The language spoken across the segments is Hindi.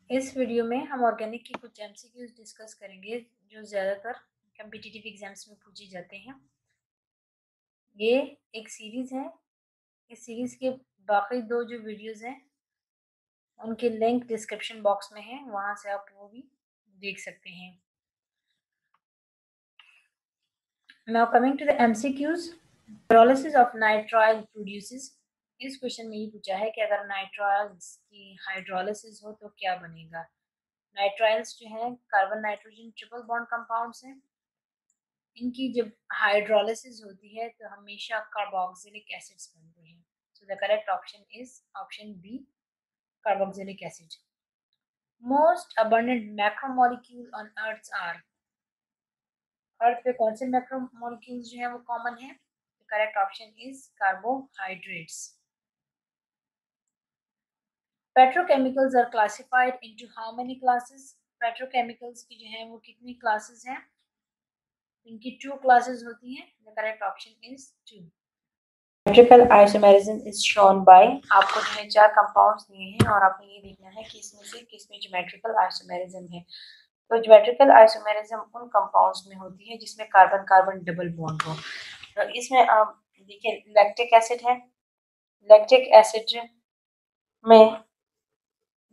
इस वीडियो में हम ऑर्गेनिक की कुछ एमसीक्यूज डिस्कस करेंगे जो ज़्यादातर कम्पिटिटिव एग्जाम्स में पूछे जाते हैं। ये एक सीरीज़ है। इस सीरीज़ के बाकी 2 जो वीडियोस हैं उनके लिंक डिस्क्रिप्शन बॉक्स में है, वहाँ से आप वो भी देख सकते हैं। Now coming to the MCQs, hydrolysis of nitrile produces. इस क्वेश्चन में ये पूछा है कि अगर नाइट्राइल्स की हाइड्रोलिसिस हो तो क्या बनेगा। नाइट्राइल्स जो है carbon nitrogen triple bond compounds हैं। इनकी जब हाइड्रोलिसिस होती है तो हमेशा कार्बोक्सिलिक एसिड्स बनते हैं। So the correct option is option B, carboxylic acid. Most abundant macromolecule on earth are. Earth पे कौन से मैक्रोमोलिक्यूल्स जो है वो कॉमन है? The correct option is carbohydrates. Petrochemicals are classified into how many classes. Petrochemicals की जो है वो कितनी क्लासेस हैं? इनकी 2 क्लासेस होती हैं। The correct option is 2। Geometrical isomerism is shown by. आपको जो है 4 कंपाउंड्स दिए हैं और आपने ये देखना है कि इसमें से किसमें ज्योमेट्रिकल आइसोमेरिज्म है। तो ज्योमेट्रिकल आइसोमेरिज्म उन कंपाउंड्स में होती है जिसमें कार्बन कार्बन डबल बॉन्ड हो। तो इसमें आप देखिए लैक्टिक एसिड है। लैक्टिक एसिड में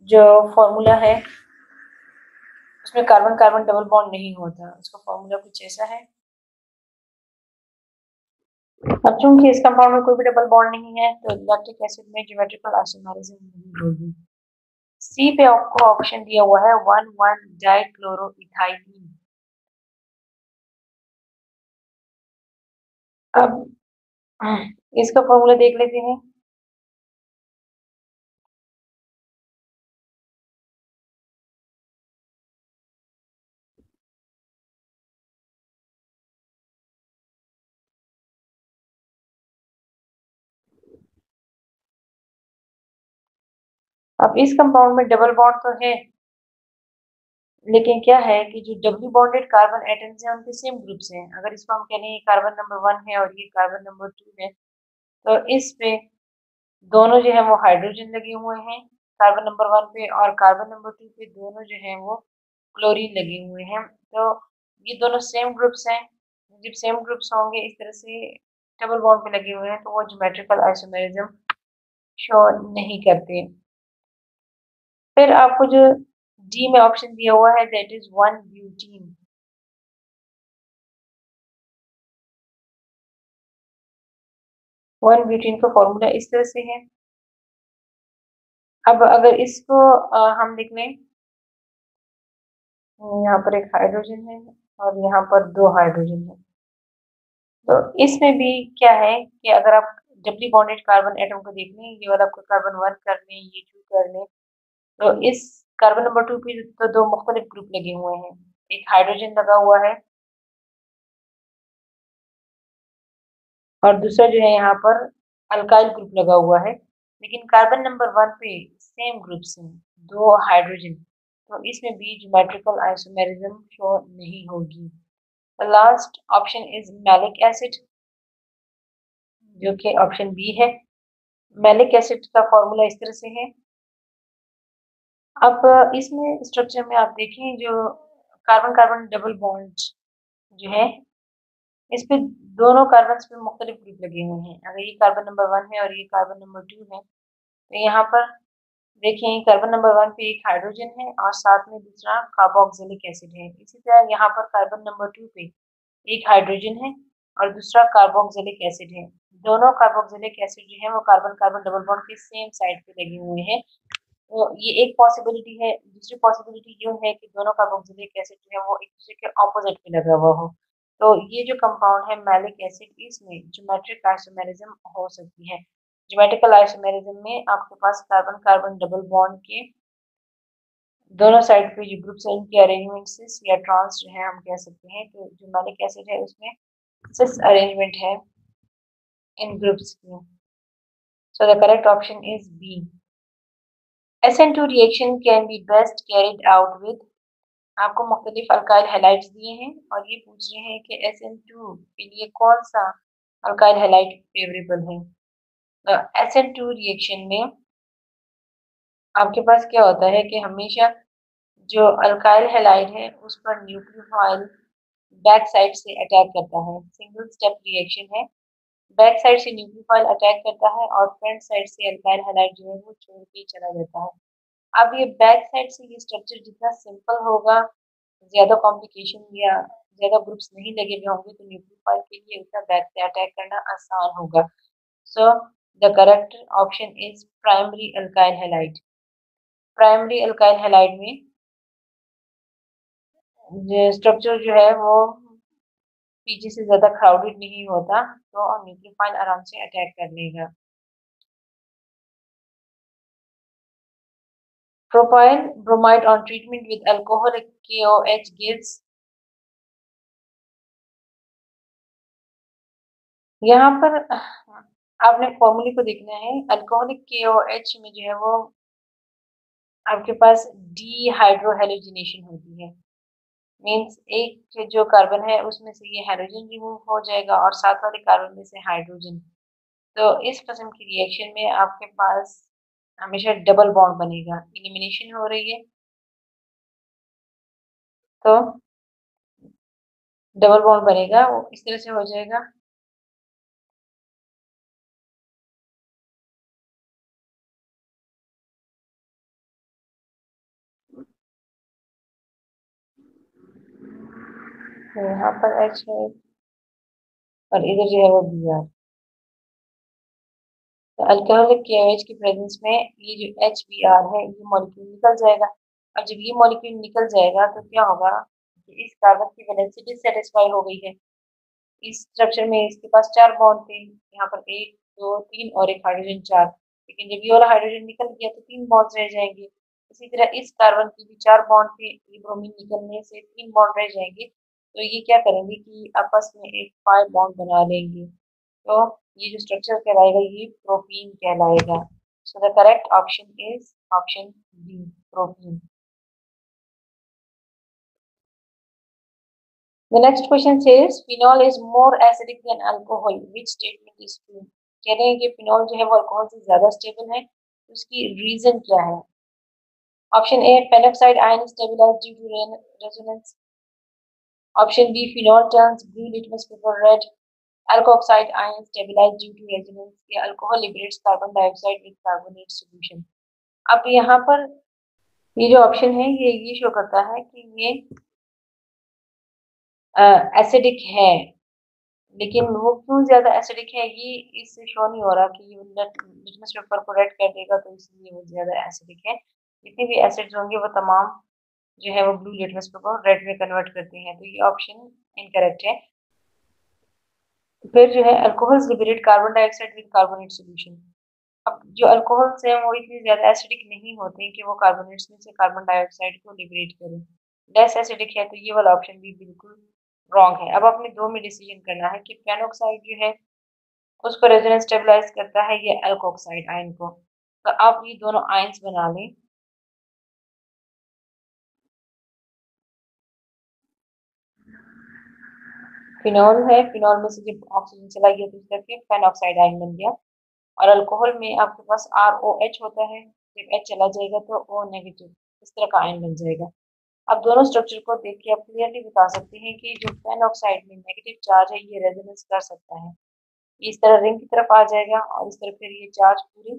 जो फॉर्मूला है उसमें कार्बन कार्बन डबल बॉन्ड नहीं होता। उसका फॉर्मूला कुछ ऐसा है। अब चूंकि इस कंपाउंड में कोई भी डबल बॉन्ड नहीं है तो लैक्टिक एसिड में ज्योमेट्रिकल आइसोमेरिज्म नहीं होगी। सी पे आपको ऑप्शन दिया हुआ है 1,1 डाइक्लोरोइथाइलीन। अब इसका फॉर्मूला देख लेते हैं। अब इस कंपाउंड में डबल बॉन्ड तो है, लेकिन क्या है कि जो डबली बॉन्डेड कार्बन एटम्स हैं उनके सेम ग्रुप से हैं। अगर इसको हम कह लें कार्बन नंबर 1 है और ये कार्बन नंबर 2 है, तो इस पे दोनों जो है वो हाइड्रोजन लगे हुए हैं कार्बन नंबर 1 पे, और कार्बन नंबर 2 पे दोनों जो है वो क्लोरीन लगे हुए हैं। तो ये दोनों सेम ग्रुप्स हैं। जब सेम ग्रुप्स होंगे इस तरह से डबल बॉन्ड पे लगे हुए हैं तो वो ज्योमेट्रिकल आइसोमेरिज्म शो नहीं करते। फिर आपको जो डी में ऑप्शन दिया हुआ है दैट इज 1 ब्यूटीन। 1 ब्यूटीन का फॉर्मूला इस तरह से है। अब अगर इसको हम लिख लें, यहाँ पर एक हाइड्रोजन है और यहाँ पर 2 हाइड्रोजन है। तो इसमें भी क्या है कि अगर आप डबली बॉन्डेड कार्बन एटम को देख लें, ये वाला आपको कार्बन 1 कर लें, ये 2 कर लें, तो इस कार्बन नंबर 2 पे तो 2 मुख्तलिफ ग्रुप लगे हुए हैं। एक हाइड्रोजन लगा हुआ है और दूसरा जो है यहाँ पर अल्काइल ग्रुप लगा हुआ है। लेकिन कार्बन नंबर 1 पे सेम ग्रुप्स हैं, 2 हाइड्रोजन। तो इसमें भी ज्योमेट्रिकल आइसोमेरिज्म शो नहीं होगी। The last option is malic acid, जो कि ऑप्शन बी है। मैलिक एसिड का फॉर्मूला इस तरह से है। अब इसमें स्ट्रक्चर में आप देखें जो कार्बन कार्बन डबल बॉन्ड जो है इस पे दोनों कार्बन पे मुख्तलिफ ग्रुप लगे हुए हैं। अगर ये कार्बन नंबर 1 है और ये कार्बन नंबर 2 है, तो यहाँ पर देखें कार्बन नंबर 1 पे एक हाइड्रोजन है और साथ में दूसरा कार्बोक्सिलिक एसिड है। इसी तरह यहाँ पर कार्बन नंबर 2 पे एक हाइड्रोजन है और दूसरा कार्बोक्सिलिक एसिड है। दोनों कार्बोक्सिलिक एसिड जो है वो कार्बन कार्बन डबल बॉन्ड के सेम साइड पे लगे हुए हैं। तो ये एक पॉसिबिलिटी है। दूसरी पॉसिबिलिटी ये है कि दोनों कार्बोक्सिलिक एसिड जो है वो एक दूसरे के ऑपोजिट पे लगा हुआ हो। तो ये जो कंपाउंड है मैलिक एसिड, इसमें ज्योमेट्रिक आइसोमेरिज्म हो सकती है। ज्योमेट्रिकल आइसोमेरिज्म में आपके पास कार्बन कार्बन डबल बॉन्ड के दोनों साइड पे जो ग्रुप्स हैं इनकी अरेंजमेंट सिस या ट्रांस जो है हम कह सकते हैं। तो जो मैलिक एसिड है उसमें सिस अरेंजमेंट है इन ग्रुप्स की। So the correct option is B. SN2 reaction can be best carried out with। आपको मुख्तलिफ अल्काइल हैलाइड्स दिए हैं और ये पूछ रहे हैं कि SN2 के लिए कौन सा अल्काइल हैलाइड फेवरेबल है। SN2 रिएक्शन में आपके पास क्या होता है कि हमेशा जो अल्काइल हैलाइड है उस पर न्यूक्लियोफाइल बैक साइड से अटैक करता है। सिंगल स्टेप रिएक्शन है, बैक साइड से न्यूक्लियोफाइल अटैक करता है और फ्रंट साइड से अल्काइल हैलाइड जो है वो छोड़ के चला जाता है। अब ये बैक साइड से ये स्ट्रक्चर जितना सिंपल होगा, ज्यादा कॉम्प्लिकेशन या ज्यादा ग्रुप्स नहीं लगे हुए होंगे, तो न्यूक्लियोफाइल के लिए उतना बैक से अटैक करना आसान होगा। सो the correct option is primary alkyl halide. Primary alkyl halide में स्ट्रक्चर जो है वो पीछे से ज्यादा क्राउडेड नहीं होता, तो न्यूक्लियोफाइल आराम से अटैक कर लेगा। Propyl bromide on treatment with alcohol KOH gives। यहाँ पर आपने फॉर्मूले को देखना है। अल्कोहलिक KOH में जो है वो आपके पास डीहाइड्रोहेलोजिनेशन होती है। मीन्स एक जो कार्बन है उसमें से ये हाइड्रोजन रिमूव हो जाएगा और साथ वाले कार्बन में से हाइड्रोजन। तो इस किस्म की रिएक्शन में आपके पास हमेशा डबल बॉन्ड बनेगा। एलिमिनेशन हो रही है तो डबल बॉन्ड बनेगा, वो इस तरह से हो जाएगा। तो यहाँ पर H है और इधर जो है वो Br। तो अल्कोहलिक KOH की प्रेजेंस में ये जो HBr है ये मॉलिक्यूल निकल जाएगा। और जब ये मॉलिक्यूल निकल जाएगा तो क्या होगा कि इस कार्बन की वैलेंसी डिससेटिस्फाई हो गई है। इस स्ट्रक्चर में इसके पास 4 बॉन्ड थे, यहाँ पर 1 2 3 और एक हाइड्रोजन 4। लेकिन जब ये वाला हाइड्रोजन निकल गया तो 3 बॉन्ड्स रह जाएंगे। इसी तरह इस कार्बन की भी 4 बॉन्ड थे, ये ब्रोमीन निकलने से 3 बॉन्ड रह जाएंगे। तो ये क्या करेंगे कि आपस में एक 5 बॉन्ड बना लेंगे। तो ये जो स्ट्रक्चर कहलाएगा ये प्रोपीन कहलाएगा। So the correct option is option B, propene. The next question says phenol is more acidic than alcohol. Which statement is true? कह रहे हैं कि फिनॉल जो है वो अल्कोहल से ज्यादा स्टेबल है, उसकी रीजन क्या है? Option A, peroxide ion stabilise due to resonance. Option B, phenol turns blue litmus paper red. Alkoxide ion stabilise due to resonance. या alcohol liberates carbon dioxide with carbonate solution. अब यहाँ पर ये जो ऑप्शन है ये शो करता है कि ये एसिडिक है, लेकिन वो क्यों ज्यादा एसिडिक है ये इससे शो नहीं हो रहा कि ये लिटमस पेपर को रेड कर देगा तो इसलिए वो ज्यादा एसिडिक है। जितने भी एसिड्स होंगे वो तमाम जो है वो ब्लू लिटमस पेपर को रेड में कन्वर्ट करते हैं, तो ये ऑप्शन इनकरेक्ट है। फिर जो है alcohols liberate carbon dioxide with carbonate solution. अब जो अल्कोहल्स हैं वो इतने ज्यादा एसिडिक नहीं होते कि वो कार्बोनेट्स में से कार्बन डाइऑक्साइड को लिबरेट करें। लेस एसिडिक है, तो ये वाला ऑप्शन भी बिल्कुल रॉन्ग है। अब आपने दो में डिसीजन करना है कि पेनॉक्साइड जो है उसको रेजोनेंस स्टेबलाइज करता है ये अल्कोक्साइड आयन को। तो आप ये दोनों आयंस बना लें। फिनॉल है, फिनॉल में से जब ऑक्सीजन चला गया तो इसका फिर पेनॉक्साइड आयन बन गया। और अल्कोहल में आपके पास ROH होता है, जब H चला जाएगा तो O नेगेटिव इस तरह का आयन बन जाएगा। अब दोनों स्ट्रक्चर को देख के आप क्लियरली बता सकते हैं कि जो पेनॉक्साइड में नेगेटिव चार्ज है ये रेजोनेंस कर सकता है। इस तरह रिंग की तरफ आ जाएगा और इस तरह फिर ये चार्ज पूरी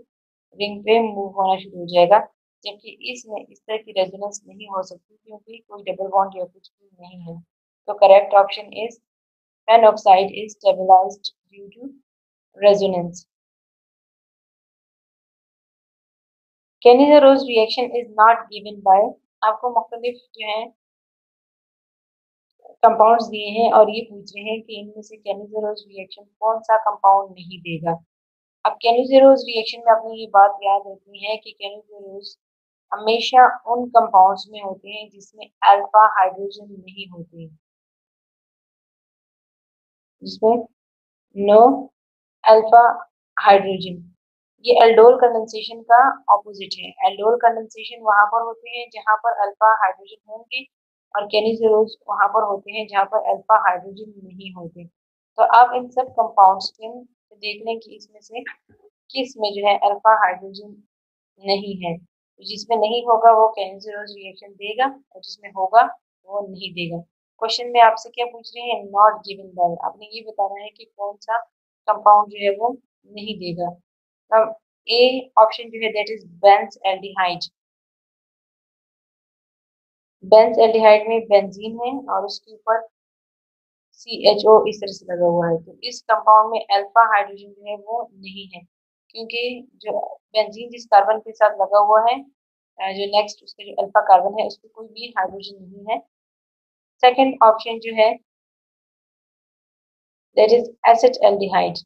रिंग पे मूव होना शुरू हो जाएगा। जबकि इसमें इस तरह की रेजोनेंस नहीं हो सकती क्योंकि कोई डबल बॉन्ड या कुछ भी नहीं है। तो correct option is phenoxide is stabilised due to resonance. Cannizzaro reaction is not given by. आपको मुख्तलिफ जो है कंपाउंड्स दिए हैं और ये पूछ रहे हैं कि इनमें से केनिजा रोज रिएक्शन कौन सा कंपाउंड नहीं देगा। अब केनिजा-रोज रिएक्शन में आपने ये बात याद रखनी है कि केनिजा-रोज हमेशा उन कंपाउंड्स में होते हैं जिसमें अल्फा हाइड्रोजन नहीं होते, जिसमें नो अल्फा हाइड्रोजन। ये एल्डोल कंडेंसेशन का ऑपोजिट है। एल्डोल कंडेंसेशन वहां पर होते हैं जहां पर अल्फा हाइड्रोजन होंगे और केनिजा-रोज वहां पर होते हैं जहां पर अल्फा हाइड्रोजन नहीं होते। तो आप इन सब कंपाउंड्स के देख लें कि इसमें से किस में जो है अल्फा हाइड्रोजन नहीं है। तो जिसमें नहीं होगा वो कैंसरस रिएक्शन देगा और जिसमें होगा वो नहीं देगा। क्वेश्चन में आपसे क्या पूछ रहे हैं, नॉट गिवन बाय, आपने ये बताना है कि कौन सा कंपाउंड जो है वो नहीं देगा। अब ए ऑप्शन जो है that is Benz aldehyde. Benz aldehyde में बेंजीन है और उसके ऊपर CHO इस तरह से लगा हुआ है, तो इस कंपाउंड में अल्फा हाइड्रोजन जो है वो नहीं है, क्योंकि जो बेंजीन जिस कार्बन के साथ लगा हुआ है, जो नेक्स्ट उसके जो अल्फा कार्बन है उस पर कोई भी हाइड्रोजन नहीं है। सेकंड ऑप्शन जो है दैट इज एसिटाल्डिहाइड।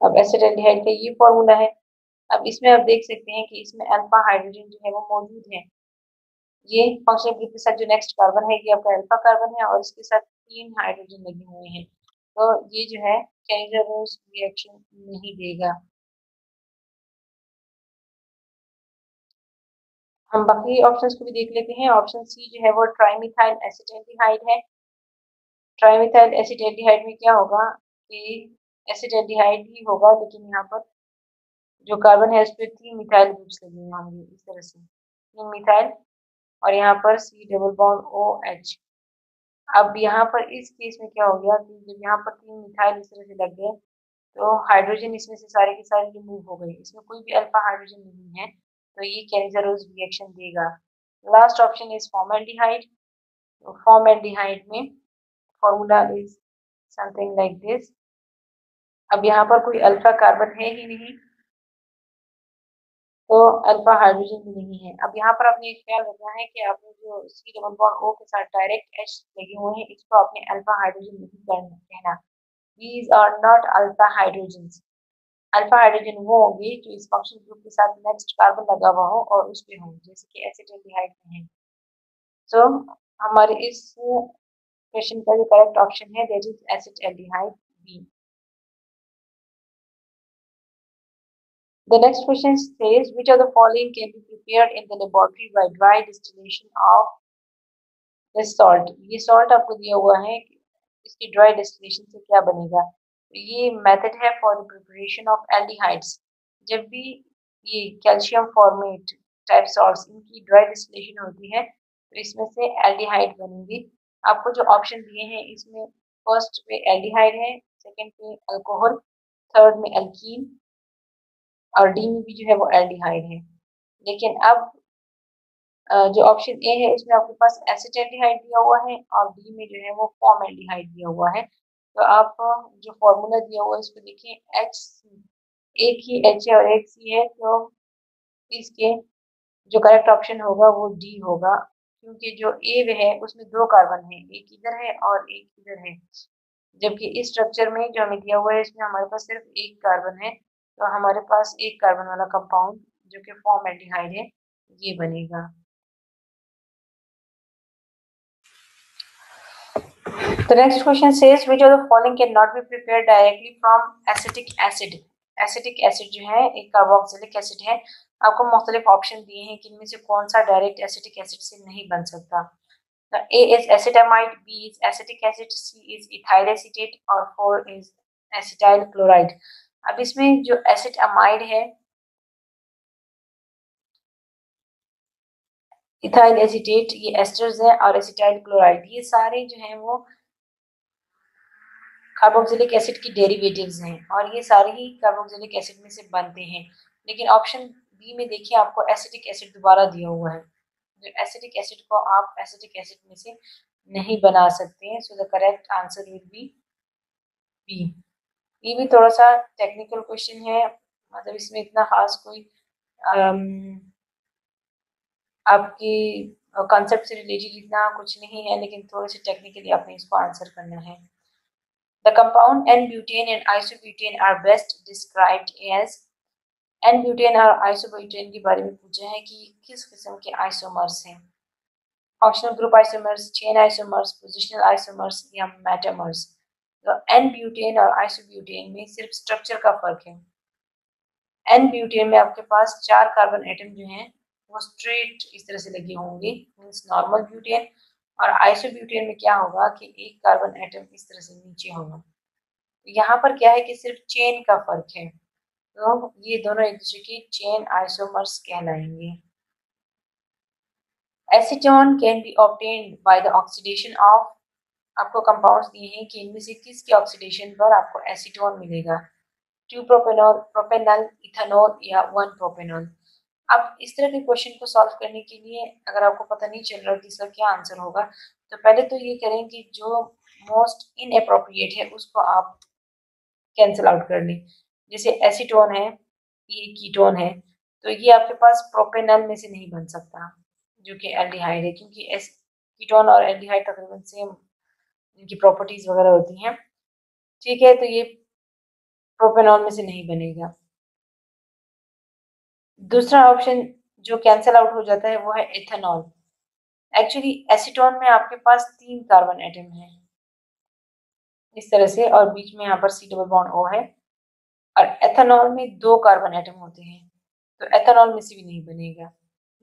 अब एसिटाल्डिहाइड का ये फॉर्मूला है। अब इसमें आप देख सकते हैं कि इसमें अल्फा हाइड्रोजन जो है वो मौजूद है। ये फंक्शनल ग्रुप के साथ जो नेक्स्ट कार्बन है ये आपका अल्फा कार्बन है और इसके साथ 3 हाइड्रोजन लगे हुए हैं, तो ये जो है कैंसरस रिएक्शन नहीं देगा। हम बाकी ऑप्शंस को भी देख लेते हैं। ऑप्शन सी जो है वो ट्राइमिथाइल एसिटाल्डिहाइड है। ट्राइमिथाइल एसिटाल्डिहाइड में क्या होगा कि एसिटाल्डिहाइड ही होगा, लेकिन यहाँ पर जो कार्बन है उस पर 3 मिथाइल ग्रुप्स लगे हुए होंगे इस तरह से, 3 मिथाइल और यहाँ पर C डबल बॉन्ड OH। अब यहाँ पर इस केस में क्या हो गया कि जब यहाँ पर 3 मिथाइल इस तरह से लग गए तो हाइड्रोजन इसमें से सारे के सारे रिमूव हो गए, इसमें कोई भी अल्फा हाइड्रोजन नहीं है, तो ये कैंसरस रिएक्शन देगा। Last option is formaldehyde. तो फॉर्मल्डिहाइड में formula is something like this. अब यहाँ पर कोई अल्फा कार्बन है ही नहीं, तो अल्फा हाइड्रोजन भी नहीं है। अब यहाँ पर आपने एक ख्याल रखना है कि आपने जो C डबल बॉन्ड O के साथ डायरेक्ट H लगे हुए हैं इसको आपने अल्फा हाइड्रोजन नहीं कहना। These are not alpha hydrogens। Alpha hydrogen वो होंगे जो इस फंक्शनल ग्रुप के साथ नेक्स्ट कार्बन लगा हुआ हो और उस पे हो, जैसे कि एसिटाल्डिहाइड में है। सो हमारे इस क्वेश्चन का जो करेक्ट ऑप्शन है that is acetaldehyde B. The next question says which of the following can be prepared in the laboratory by dry distillation of this salt। ये salt आपको दिया हुआ है कि इसकी dry distillation से क्या बनेगा। तो ये मेथड है for the preparation of aldehydes। जब भी ये कैल्शियम फॉर्मेट टाइप सॉल्ट्स इनकी ड्राई डिस्टिलेशन होती है तो इसमें से एल्डिहाइड बनेंगे। आपको जो ऑप्शन दिए हैं इसमें फर्स्ट पे एल्डिहाइड है, सेकंड पे अल्कोहल, थर्ड में एल्कीन और डी में भी जो है वो एल्डिहाइड है। लेकिन अब जो ऑप्शन ए है इसमें आपके पास एसिटाल्डिहाइड दिया हुआ है और डी में जो है वो फॉर्मल्डिहाइड दिया हुआ है। तो आप जो फॉर्मूला दिया हुआ है इसको देखिए, एच एक ही एच है और एक सी है, तो इसके जो करेक्ट ऑप्शन होगा वो डी होगा, क्योंकि जो ए है उसमें 2 कार्बन है, एक इधर है और एक इधर है, जबकि इस स्ट्रक्चर में जो हमें दिया हुआ है इसमें हमारे पास सिर्फ एक कार्बन है, तो हमारे पास एक कार्बन वाला कंपाउंड जो कि फॉर्मल्डिहाइड है ये बनेगा। The next question says which of the following cannot be prepared directly from acetic acid। Acetic acid जो है एक कार्बोक्सिलिक एसिड है। आपको मुख्तलिफ ऑप्शन दिए हैं कि इनमें से कौन सा डायरेक्ट एसिटिक एसिड से नहीं बन सकता। A is acetamide, B is acetic acid, C is ethyl acetate और 4 is acetyl chloride। अब इसमें जो एसिटामाइड है, इथाइल एसिटेट, ये एस्टर्स हैं और एसिटाइल क्लोराइड ये सारे जो हैं वो कार्बोक्सिलिक एसिड की डेरिवेटिव्स हैं और ये सारे ही कार्बोक्सिलिक एसिड में से बनते हैं। लेकिन ऑप्शन बी में देखिए आपको एसिटिक एसिड दोबारा दिया हुआ है, जो एसिटिक एसिड को आप एसिटिक एसिड में से नहीं बना सकते हैं। So the correct answer will be B. ये भी थोड़ा सा टेक्निकल क्वेश्चन है, मतलब इसमें इतना खास कोई आपकी कॉन्सेप्ट से रिलेटेड इतना कुछ नहीं है, लेकिन थोड़े से टेक्निकली आपने इसको आंसर करना है। The compound N-butane and isobutane are best described as। N-butane और isobutane के बारे में पूछा है कि किस किस्म के आइसोमर्स हैं। Functional group isomers, chain isomers, positional isomers या मेटामर्स। तो N-butane और isobutane में सिर्फ स्ट्रक्चर का फर्क है। N-butane में आपके पास 4 कार्बन एटम जो हैं वो स्ट्रेट इस तरह से लगे होंगे, मीन्स नॉर्मल ब्यूटेन, और आइसोब्यूटेन में क्या होगा कि एक कार्बन एटम इस तरह से नीचे होगा। यहाँ पर क्या है कि सिर्फ चेन का फर्क है, तो ये दोनों एक दूसरे की चेन आइसोमर्स कहलाएंगे। Acetone can be obtained by the oxidation of, आपको कंपाउंड्स दिए हैं कि इनमें से किसके ऑक्सीडेशन पर आपको एसीटोन मिलेगा, 2 प्रोपेनॉल, प्रोपेनल, इथेनॉल या 1 प्रोपेनॉल। अब इस तरह के क्वेश्चन को सॉल्व करने के लिए अगर आपको पता नहीं चल रहा कि इसका क्या आंसर होगा, तो पहले तो ये करें कि जो मोस्ट इनअप्रोप्रिएट है उसको आप कैंसिल आउट कर लें। जैसे एसीटोन है, ये कीटोन है, तो ये आपके पास प्रोपेनल में से नहीं बन सकता, जो कि एल्डिहाइड है, क्योंकि एस कीटोन और एल्डिहाइड तकरीबन सेम इनकी प्रॉपर्टीज वगैरह होती हैं। ठीक है, तो ये प्रोपेनॉल में से नहीं बनेगा। दूसरा ऑप्शन जो कैंसिल आउट हो जाता है वो है एथेनॉल। एक्चुअली एसीटोन में आपके पास 3 कार्बन एटम है इस तरह से, और बीच में यहाँ पर सी डबल बॉन्ड ओ है, और एथेनॉल में 2 कार्बन एटम होते हैं, तो एथेनॉल में से भी नहीं बनेगा।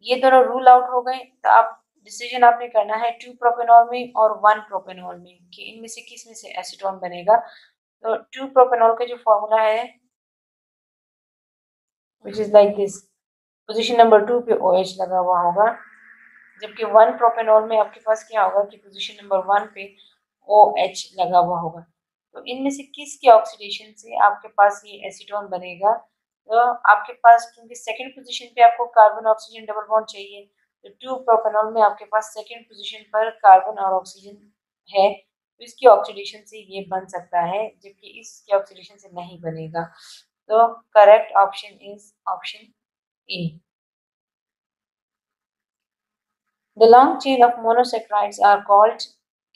ये दोनों रूल आउट हो गए, तो आप डिसीजन आपने करना है 2 प्रोपेनॉल में और 1 प्रोपेनॉल में कि इनमें से किस में से एसीटोन बनेगा। तो 2 प्रोपेनॉल का जो फॉर्मूला है which is like this, position number 2 पे OH लगा हुआ होगा, जबकि 1 प्रोपेनॉल में आपके पास क्या होगा कि पोजीशन नंबर 1 पे OH लगा हुआ होगा। तो इनमें से किसके ऑक्सीडेशन से आपके पास ये एसीटोन बनेगा, तो आपके पास क्योंकि सेकंड पोजीशन पे आपको कार्बन ऑक्सीजन डबल बॉन्ड चाहिए, तो 2 प्रोपेनॉल में आपके पास सेकंड पोजीशन पर कार्बन और ऑक्सीजन है, तो इसकी ऑक्सीडेशन से ये बन सकता है, जबकि इसके ऑक्सीडेशन से नहीं बनेगा। तो correct option is option A. The long chain of monosaccharides are called,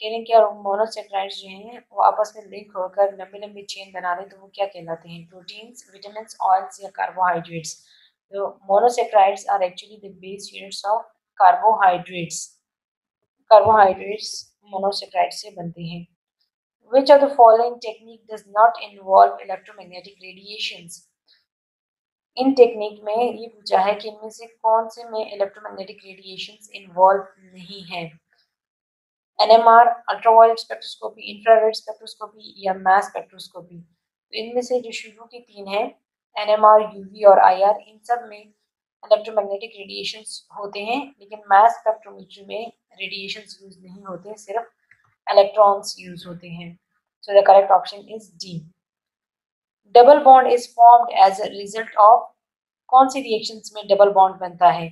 कह रहे हैं कि मोनोसेक्राइड्स जो हैं वो आपस में लिंक होकर लंबी लंबी चेन बना रहे, तो वो क्या कहलाते हैं, प्रोटीन्स, विटामिन, ऑयल्स या कार्बोहाइड्रेट्स। तो monosaccharides are actually the base units of carbohydrates. Carbohydrates monosaccharides से बनते हैं। Which of the following technique does not involve electromagnetic radiations? In technique में ये पूछा है कि इनमें से कौन से में इलेक्ट्रोमैग्नेटिक रेडिएशंस इन्वॉल्व नहीं है, NMR, ultraviolet spectroscopy, infrared spectroscopy या मास स्पेक्ट्रोस्कोपी। तो इनमें से जो शुरू की 3 है, NMR, UV और IR, इन सब में इलेक्ट्रोमैग्नेटिक रेडिएशंस होते हैं, लेकिन मास स्पेक्ट्रोमेट्री में रेडिएशंस यूज नहीं होते, सिर्फ इलेक्ट्रॉन्स यूज होते हैं। So the correct option is D. Double bond is formed as a result of, कौन सी रिएक्शंस में डबल बॉन्ड बनता है?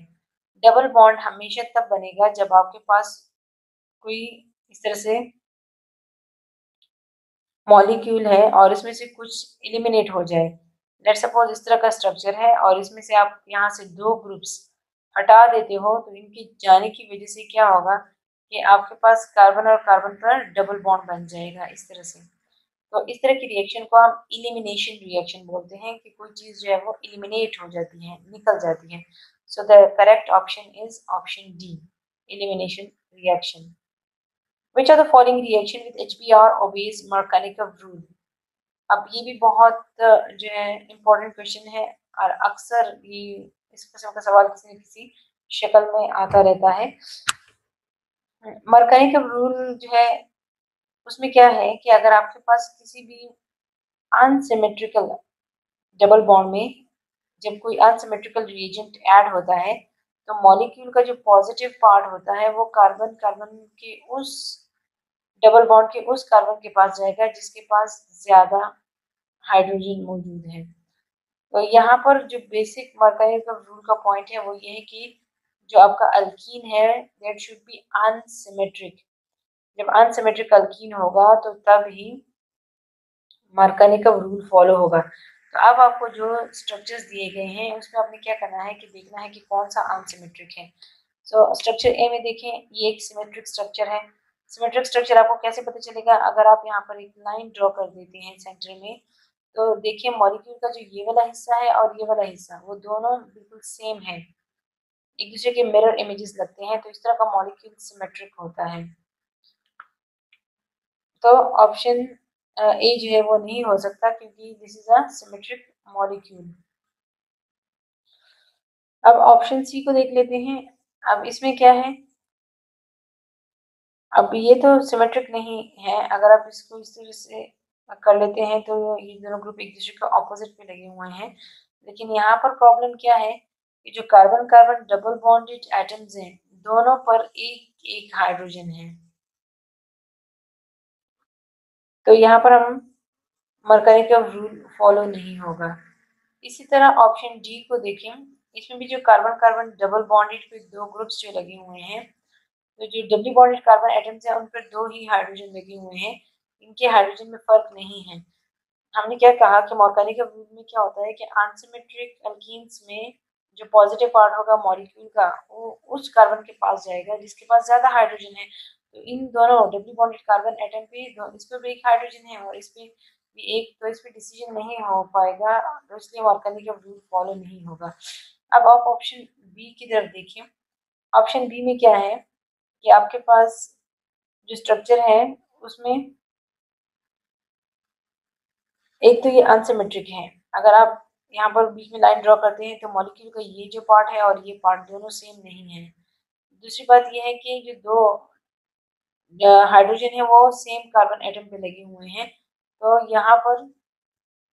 डबल बॉन्ड हमेशा तब बनेगा जब आपके पास कोई इस तरह से मॉलिक्यूल है और इसमें से कुछ एलिमिनेट हो जाए। लेट सपोज इस तरह का स्ट्रक्चर है और इसमें से आप यहाँ से 2 ग्रुप्स हटा देते हो, तो इनके जाने की वजह से क्या होगा कि आपके पास कार्बन और कार्बन पर डबल बॉन्ड बन जाएगा इस तरह से। तो इस तरह की रिएक्शन को हम इलिमिनेशन रिएक्शन बोलते हैं, कि कोई चीज़ जो है वो इलिमिनेट हो जाती है, निकल जाती है। So the correct option is option D, elimination reaction. Which of the following reaction with HBr obeys Markovnikov rule? अब ये भी बहुत जो है इम्पोर्टेंट क्वेश्चन है, और अक्सर ये इस किस्म का सवाल किसी न किसी शक्ल में आता रहता है। मर्कनिकव रूल जो है उसमें क्या है कि अगर आपके पास किसी भी अनसिमेट्रिकल डबल बॉन्ड में जब कोई अनसिमेट्रिकल रिएजेंट ऐड होता है, तो मॉलिक्यूल का जो पॉजिटिव पार्ट होता है वो कार्बन कार्बन के उस डबल बॉन्ड के उस कार्बन के पास जाएगा जिसके पास ज्यादा हाइड्रोजन मौजूद है। तो यहाँ पर जो बेसिक मर्कनिकव रूल का पॉइंट है वो ये है कि जो आपका अल्कीन है दैट शुड बी अनसिमेट्रिक। जब अनसिमेट्रिक अल्कीन होगा तो तब ही मर्कनिकव रूल फॉलो होगा। तो अब आपको जो स्ट्रक्चर्स दिए गए हैं उसमें आपने क्या करना है कि देखना है कि कौन सा अनसिमेट्रिक है। सो स्ट्रक्चर ए में देखें, ये एक सिमेट्रिक स्ट्रक्चर है। सिमेट्रिक स्ट्रक्चर आपको कैसे पता चलेगा, अगर आप यहाँ पर एक लाइन ड्रॉ कर देते हैं सेंटर में, तो देखिए मॉलिक्यूल का जो ये वाला हिस्सा है और ये वाला हिस्सा वो दोनों बिल्कुल सेम है, एक दूसरे के मिरर इमेजेस लगते हैं, तो इस तरह का मॉलिक्यूल सिमेट्रिक होता है। तो ऑप्शन ए जो है वो नहीं हो सकता, क्योंकि this is a symmetric molecule. अब ऑप्शन सी को देख लेते हैं। अब इसमें क्या है, अब ये तो सिमेट्रिक नहीं है, अगर आप इसको इस तरह से कर लेते हैं तो ये दोनों ग्रुप एक दूसरे के ऑपोजिट पे लगे हुए हैं। लेकिन यहाँ पर प्रॉब्लम क्या है कि जो carbon carbon double bonded atoms हैं, दोनों पर एक एक हाइड्रोजन है। तो यहाँ पर हम मरकरी का रूल फॉलो नहीं होगा। इसी तरह ऑप्शन डी को देखें, इसमें भी जो कार्बन कार्बन डबल बॉन्डेड पे दो ग्रुप्स जो लगे हुए हैं, तो जो डबल बॉन्डेड कार्बन एटम्स हैं उन पर दो ही हाइड्रोजन लगे हुए हैं, इनके हाइड्रोजन में फर्क नहीं है। हमने क्या कहा कि मॉर्गेनिक रूल में क्या होता है कि अनसिमेट्रिक एल्कीन्स में जो पॉजिटिव पार्ट होगा मॉलिक्यूल का वो उस कार्बन के पास जाएगा जिसके पास ज्यादा हाइड्रोजन है। तो इन दोनों डबल बॉन्डेड कार्बन एटम पे इस पे भी एक हाइड्रोजन है और इस पे भी एक, तो इस पे डिसीजन नहीं हो पाएगा, तो इसलिए मॉर्गेनिक रूल फॉलो नहीं होगा। अब आप ऑप्शन बी की तरफ देखिए। ऑप्शन बी में क्या है कि आपके पास जो स्ट्रक्चर है उसमें एक तो ये अनसिमेट्रिक है। अगर आप यहाँ पर बीच में लाइन ड्रॉ करते हैं तो मॉलिक्यूल का ये जो पार्ट है और ये पार्ट दोनों सेम नहीं है। दूसरी बात ये है कि जो दो हाइड्रोजन है वो सेम कार्बन एटम पे लगे हुए हैं। तो यहाँ पर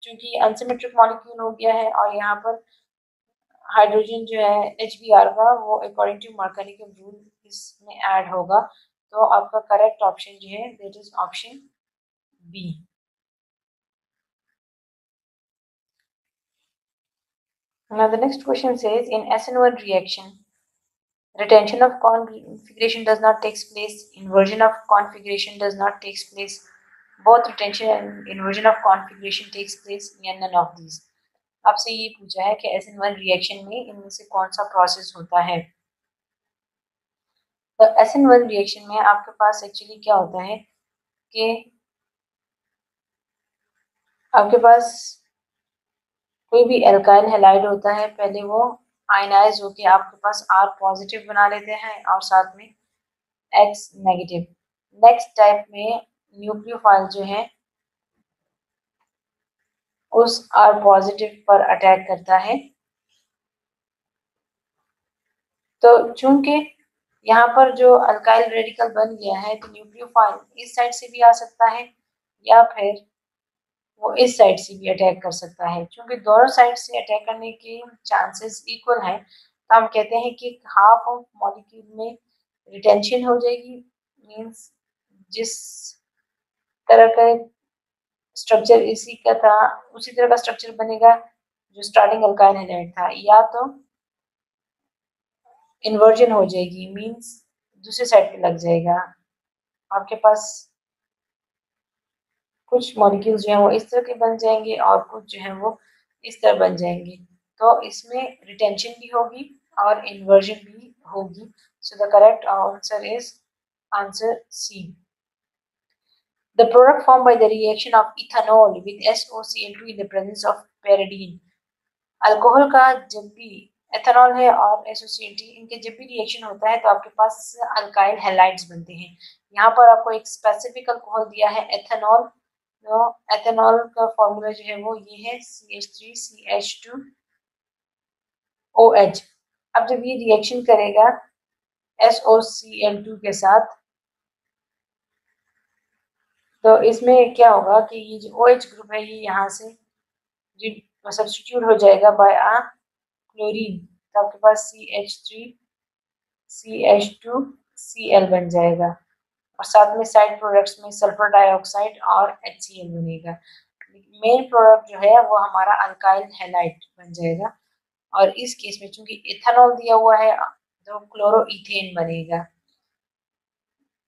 चूंकि अनसिमेट्रिक मॉलिक्यूल हो गया है और यहाँ पर हाइड्रोजन जो है HBr का वो अकॉर्डिंग टू मॉर्गेनिक रूल इसमें ऐड होगा। तो आपका करेक्ट ऑप्शन जो है that is option B. Now the next question says in SN1 reaction retention of configuration does not takes place, inversion of configuration does not takes place, both retention and inversion of configuration takes place, या none of these। आपसे ये पूछा है कि SN1 रिएक्शन में इनमें से कौन सा प्रोसेस होता है। तो SN1 रिएक्शन में आपके पास एक्चुअली क्या होता है कि आपके पास कोई भी एल्काइल हैलाइड होता है, पहले वो आयनाइज होके आपके पास R पॉजिटिव बना लेते हैं और साथ में X नेगेटिव। नेक्स्ट टाइप में न्यूक्लियोफाइल जो है उस R पॉजिटिव पर अटैक करता है। तो चूंकि यहाँ पर जो अल्काइल रेडिकल बन गया है तो न्यूक्लियोफाइल इस साइड से भी आ सकता है या फिर वो इस साइड से भी अटैक कर सकता है। क्योंकि दोनों साइड से अटैक करने के चांसेस इक्वल हैं, तो हम कहते हैं कि हाफ ऑफ मॉलिक्यूल में रिटेंशन हो जाएगी। मींस जिस तरह का स्ट्रक्चर इसी का था उसी तरह का स्ट्रक्चर बनेगा जो स्टार्टिंग अल्काइल हैलाइड था, या तो इन्वर्जन हो जाएगी, मींस दूसरे साइड पे लग जाएगा। आपके पास कुछ मॉलिक्यूल्स जो है वो इस तरह के बन जाएंगे और कुछ जो है वो इस तरह बन जाएंगे। तो इसमें रिटेंशन भी होगी और इन्वर्जन भी होगी। So the correct answer is answer C. The product formed by the reaction of ethanol with SOCl2 in the presence of pyridine। Alcohol का जब भी एथेनॉल है और एसोसिएटी इनके जब भी रिएक्शन होता है तो आपके पास अल्काइल हैलाइड्स बनते हैं। यहाँ पर आपको एक स्पेसिफिक अल्कोहल दिया है एथेनॉल। तो एथेनॉल का फॉर्मूला जो है वो ये है CH3CH2OH। अब जब ये रिएक्शन करेगा SOCl2 के साथ तो इसमें क्या होगा कि ये जो OH ग्रुप है ये यहाँ से जो सब्स्टिट्यूट हो जाएगा बाय आ क्लोरीन। तो आपके पास CH3CH2Cl बन जाएगा और साथ में साइड प्रोडक्ट्स में सल्फर डाइऑक्साइड और HCl बनेगा। मेन प्रोडक्ट जो है वो हमारा अल्काइल हैलाइड बन जाएगा और इस केस में चूंकि इथेनॉल दिया हुआ है तो क्लोरोइथेन बनेगा।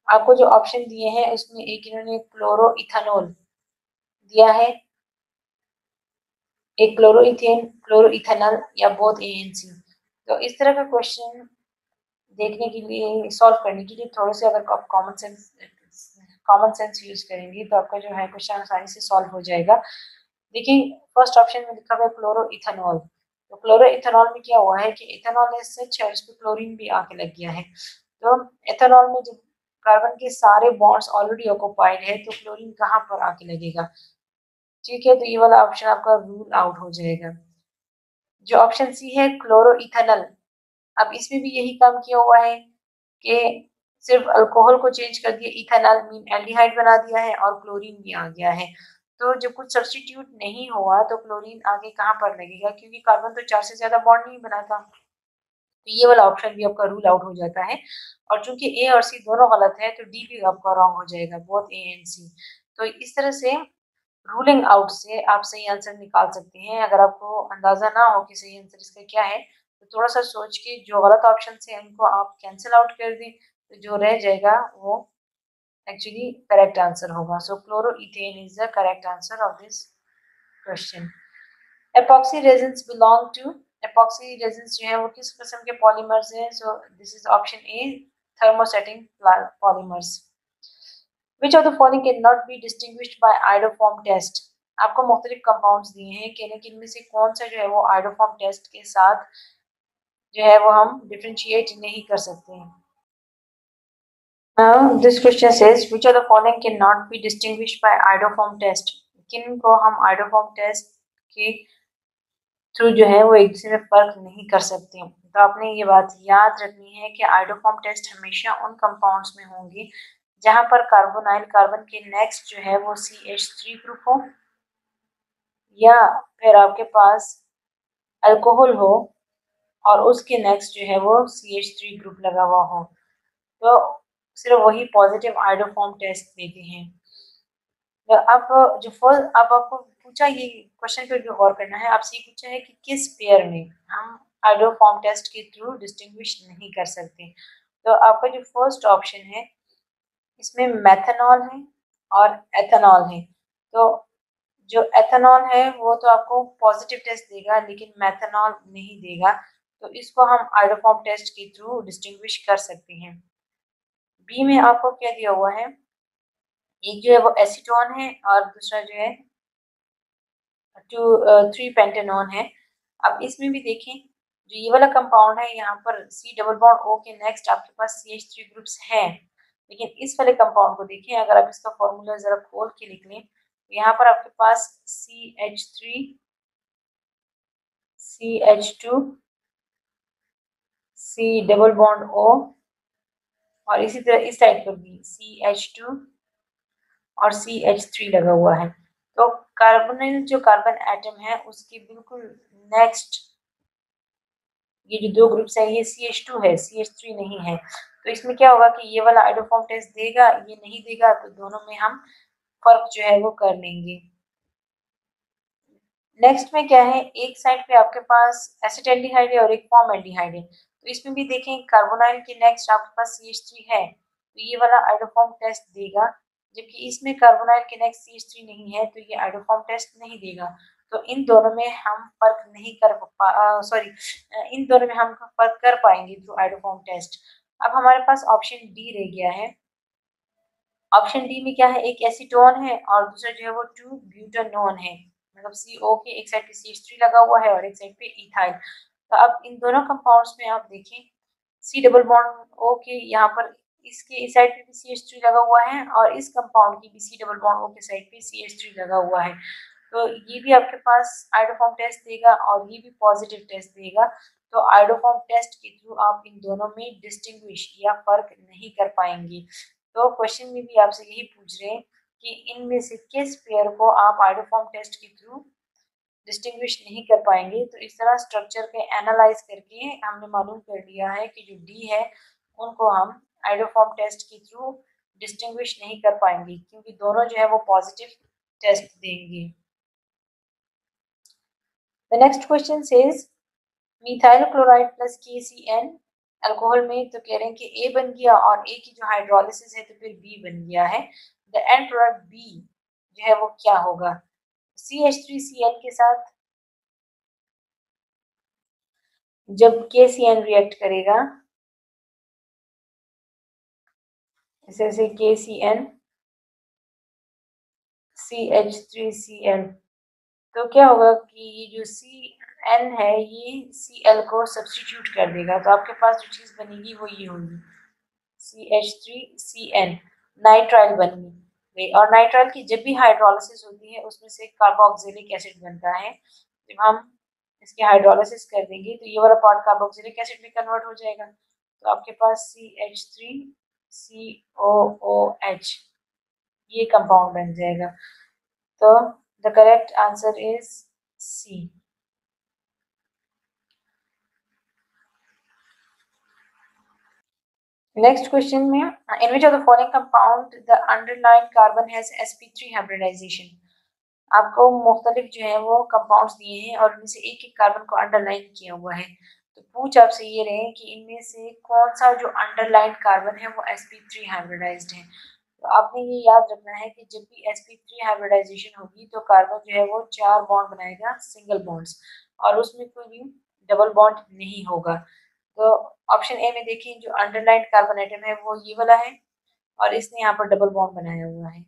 आपको जो ऑप्शन दिए हैं उसमें एक इन्होंने क्लोरोइथेनॉल दिया है, एक क्लोरोइथेन, क्लोरोइथेनॉल या बोथ ANC। तो इस तरह का क्वेश्चन देखने के लिए, सॉल्व करने के लिए थोड़े से अगर आप कॉमन सेंस यूज करेंगे तो आपका जो है क्वेश्चन आसानी से सॉल्व हो जाएगा। देखिए फर्स्ट ऑप्शन में लिखा हुआ है क्लोरोइथेनॉल। तो क्लोरोइथेनॉल में क्या हुआ है कि इथेनॉल है सच है, उस पर क्लोरीन भी आके लग गया है। तो एथेनॉल में जब कार्बन के सारे बॉन्ड्स ऑलरेडी ऑक्युपाइड है तो क्लोरीन कहाँ पर आके लगेगा। ठीक है, तो ये वाला ऑप्शन आपका रूल आउट हो जाएगा। जो ऑप्शन सी है क्लोरोइथेनॉल, अब इसमें भी यही काम किया हुआ है कि सिर्फ अल्कोहल को चेंज कर दिया, इथेनॉल मीन एल्डिहाइड बना दिया है और क्लोरीन भी आ गया है। तो जब कुछ सब्स्टिट्यूट नहीं हुआ तो क्लोरीन आगे कहाँ पर लगेगा, क्योंकि कार्बन तो 4 से ज़्यादा बॉन्ड नहीं बनाता। तो ये वाला ऑप्शन भी आपका रूल आउट हो जाता है। और चूंकि ए और सी दोनों गलत है तो डी भी आपका रॉन्ग हो जाएगा, बोथ ए एंड सी। तो इस तरह से रूलिंग आउट से आप सही आंसर निकाल सकते हैं। अगर आपको अंदाजा ना हो कि सही आंसर इसका क्या है तो थोड़ा सा सोच के जो गलत ऑप्शन है उनको आप कैंसिल आउट कर दें, तो जो रह जाएगा वो एक्चुअली करेक्ट आंसर होगा। So chloroethane is the correct answer of this question. Epoxy resins belong to, epoxy resins जो है वो किस किस्म के पॉलीमर्स हैं? So this is option A, thermosetting polymers. Which of the following cannot be distinguished by iodoform test? आपको मुख्तलिफ कंपाउंड्स दिए हैं, कहने कि इनमें से कौन सा जो है वो आयोडोफॉर्म टेस्ट के साथ जो है वो हम डिफरेंशिएट नहीं कर सकते हैं। Now this question says which of the following cannot be distinguished by iodoform test? किन को हम आयोडोफॉर्म टेस्ट के थ्रू जो है वो एक दूसरे में फर्क नहीं कर सकते। तो आपने ये बात याद रखनी है कि आयोडोफॉर्म टेस्ट हमेशा उन कंपाउंड्स में होंगे जहां पर कार्बोनाइल कार्बन के नेक्स्ट जो है वो CH3 ग्रुप हो, या फिर आपके पास अल्कोहल हो और उसके नेक्स्ट जो है वो CH3 ग्रुप लगा हुआ हो, तो सिर्फ वही पॉजिटिव आयोडोफॉर्म टेस्ट देते हैं। तो अब जो फर्स्ट, अब आपको पूछा ये क्वेश्चन पे भी गौर करना है, आपसे ये पूछा है कि किस पेयर में हम आयोडोफॉर्म टेस्ट के थ्रू डिस्टिंग्विश नहीं कर सकते। तो आपका जो फर्स्ट ऑप्शन है इसमें मेथनॉल है और एथेनॉल है। तो जो एथेनॉल है वो तो आपको पॉजिटिव टेस्ट देगा लेकिन मेथनॉल नहीं देगा, तो इसको हम आयोडोफॉर्म टेस्ट के थ्रू डिस्टिंग्विश कर सकते हैं। बी में आपको क्या दिया हुआ है, एक जो है वो एसीटोन है और दूसरा जो है 3 पेंटेनॉन है। अब इसमें भी देखें जो ये वाला कंपाउंड है यहाँ पर C डबल बॉन्ड O के नेक्स्ट आपके पास CH3 ग्रुप्स हैं, लेकिन इस वाले कंपाउंड को देखें, अगर आप इसका फॉर्मूला जरा खोल के लिख लें तो यहाँ पर आपके पास CH3 CH2 C double bond O और इसी तरह इस साइड पर भी CH2 और CH3 लगा हुआ है। तो कार्बोनिल जो कार्बन एटम है उसके बिल्कुल नेक्स्ट ये जो दो ग्रुप्स है ये CH2 है, CH3 नहीं है। तो इसमें क्या होगा कि ये वाला आयोडोफॉर्म टेस्ट देगा, ये नहीं देगा, तो दोनों में हम फर्क जो है वो कर लेंगे। नेक्स्ट में क्या है, एक साइड पे आपके पास एसिटाल्डिहाइड है और एक फॉर्मल्डिहाइड है। तो इसमें भी देखें कार्बोनाइल के नेक्स्ट आपके पास CH3 है, तो ये वाला आयोडोफॉर्म टेस्ट देगा, जबकि इसमें कार्बोनाइल के नेक्स्ट CH3 नहीं है तो ये आयोडोफॉर्म टेस्ट नहीं देगा। तो इन दोनों में हम फर्क नहीं कर सॉरी इन दोनों में हम फर्क कर पाएंगे थ्रू आयोडोफॉर्म टेस्ट। अब हमारे पास ऑप्शन डी रह गया है। ऑप्शन डी में क्या है, एक एसीटोन है और दूसरा जो है वो 2 ब्यूटानोन है, मतलब CO के एक साइड पे CH3 लगा हुआ है और एक साइड पे इथाइल। तो अब इन दोनों कंपाउंड्स में आप देखें C डबल बॉन्ड O के यहाँ पर इसके इस साइड पे भी CH3 लगा हुआ है और इस कंपाउंड की भी C डबल बॉन्ड O के साइड पे CH3 लगा हुआ है। तो ये भी आपके पास आयोडोफॉर्म टेस्ट देगा और ये भी पॉजिटिव टेस्ट देगा। तो आयोडोफॉर्म टेस्ट के थ्रू आप इन दोनों में डिस्टिंग्विश या फर्क नहीं कर पाएंगे। तो क्वेश्चन में भी आपसे यही पूछ रहे हैं कि इनमें से किस पेयर को आप आयोडोफॉर्म टेस्ट के थ्रू डिस्टिंग्विश नहीं कर पाएंगे। तो इस तरह स्ट्रक्चर के एनालाइज करके हमने मालूम कर लिया है कि जो डी है उनको हम आयोडोफॉर्म टेस्ट के थ्रू डिस्टिंग्विश नहीं कर पाएंगे, क्योंकि दोनों जो है वो पॉजिटिव टेस्ट देंगे। The next question says methyl chloride plus KCN alcohol में, तो कह रहे हैं कि A बन गया और A की जो हाइड्रोलिसिस है तो फिर B बन गया है। द एंड प्रोडक्ट B जो है वो क्या होगा, CH3Cl के साथ जब KCN रिएक्ट करेगा, जैसे KCN CH3Cl, तो क्या होगा कि ये जो CN है ये Cl को सब्स्टिट्यूट कर देगा, तो आपके पास जो चीज़ बनेगी वो ये होगी CH3Cn, नाइट्राइल बन गई। और नाइट्राइल की जब भी हाइड्रोलिसिस होती है उसमें से कार्बोक्सिलिक एसिड बनता है। जब हम इसकी हाइड्रोलिसिस कर देंगे तो ये वाला पार्ट कार्बोक्सिलिक एसिड में कन्वर्ट हो जाएगा, तो आपके पास CH3COOH ये कंपाउंड बन जाएगा। तो the correct answer is C. Next question में, in which of the following compound the underline carbon has sp3 hybridisation. आपको मुख्तलिफ जो है वो कंपाउंड्स दिए हैं और उनमें से एक एक कार्बन को अंडरलाइन किया हुआ है। तो पूछ आपसे ये रहे कि इनमें से कौन सा जो अंडरलाइन कार्बन है वो sp3 हाइब्रिडाइज्ड है। तो आपने ये याद रखना है कि जब भी sp3 हाइब्रिडाइजेशन होगी तो कार्बन जो है वो 4 बॉन्ड बनाएगा, सिंगल बॉन्ड्स, और उसमें कोई भी डबल बॉन्ड नहीं होगा। तो ऑप्शन ए में देखिए, जो अंडरलाइन कार्बन एटम है वो ये वाला है और इसने यहाँ पर डबल बॉन्ड बनाया हुआ है,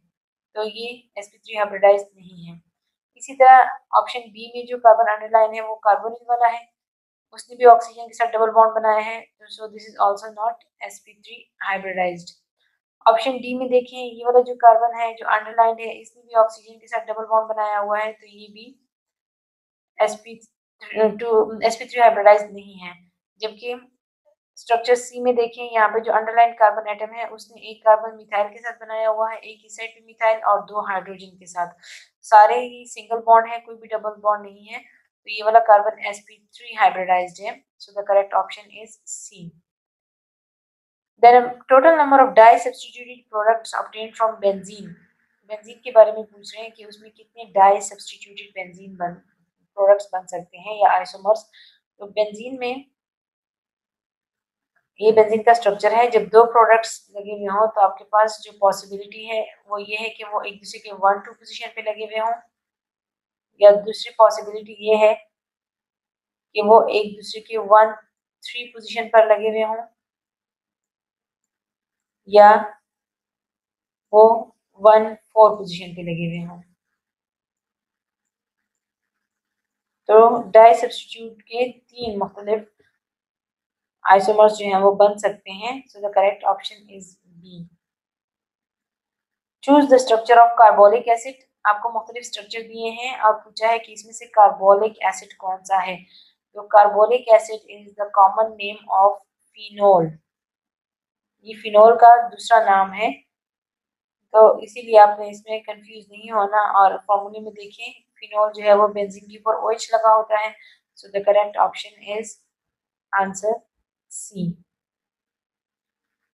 तो ये sp3 हाइब्रिडाइज्ड नहीं है। इसी तरह ऑप्शन बी में जो कार्बन अंडरलाइन है वो कार्बोनिल वाला है, उसने भी ऑक्सीजन के साथ डबल बॉन्ड बनाया है, तो so this is also not sp3 hybridised. Option D में देखें, ये वाला जो कार्बन है जो अंडरलाइन है इसने भी ऑक्सीजन के साथ डबल बॉन्ड बनाया हुआ है, तो ये भी sp3 हाइब्रिडाइज्ड नहीं है। जबकि स्ट्रक्चर सी में देखें, यहाँ पे जो अंडरलाइन कार्बन एटम है उसने एक कार्बन मिथाइल के साथ बनाया हुआ है, एक इस साइड पे मिथाइल और 2 हाइड्रोजन के साथ, सारे ही सिंगल बॉन्ड है, कोई भी डबल बॉन्ड नहीं है, तो ये वाला कार्बन sp3 हाइब्रिडाइज्ड है। So the correct option is C. Then total number of disubstituted products obtained from benzene. Benzene के बारे में पूछ रहे हैं कि उसमें कितने डाई सब्स्टिट्यूटेड बेंजीन प्रोडक्ट्स बन सकते हैं या आइसोमर्स। तो बेंजीन में, ये बेंजीन का स्ट्रक्चर है, जब दो प्रोडक्ट्स लगे हुए हों तो आपके पास जो पॉसिबिलिटी है वो ये है कि वो एक दूसरे के 1-2 पोजीशन पे लगे हुए हों, या दूसरी पॉसिबिलिटी ये है कि वो एक दूसरे के 1-3 पोजीशन पर लगे हुए हों, या वो 1-4 पोजीशन पे लगे हुए हों। तो डाई सब्स्टिट्यूट के 3 मुख्तलिफ आइसोमर्स जो हैं वो बन सकते हैं। So the correct option is B. Choose the structure of carbolic acid. आपको मुख्तलिफ स्ट्रक्चर दिए हैं और पूछा है कि इसमें से कार्बोलिक एसिड कौन सा है। तो carbolic acid is the common name of phenol. ये फिनोल का दूसरा नाम है, तो इसीलिए आपने इसमें कंफ्यूज नहीं होना। और फॉर्मूले में देखें, फिनोल जो है वो बेंजीन के ऊपर OH लगा होता है। So the correct option is answer C.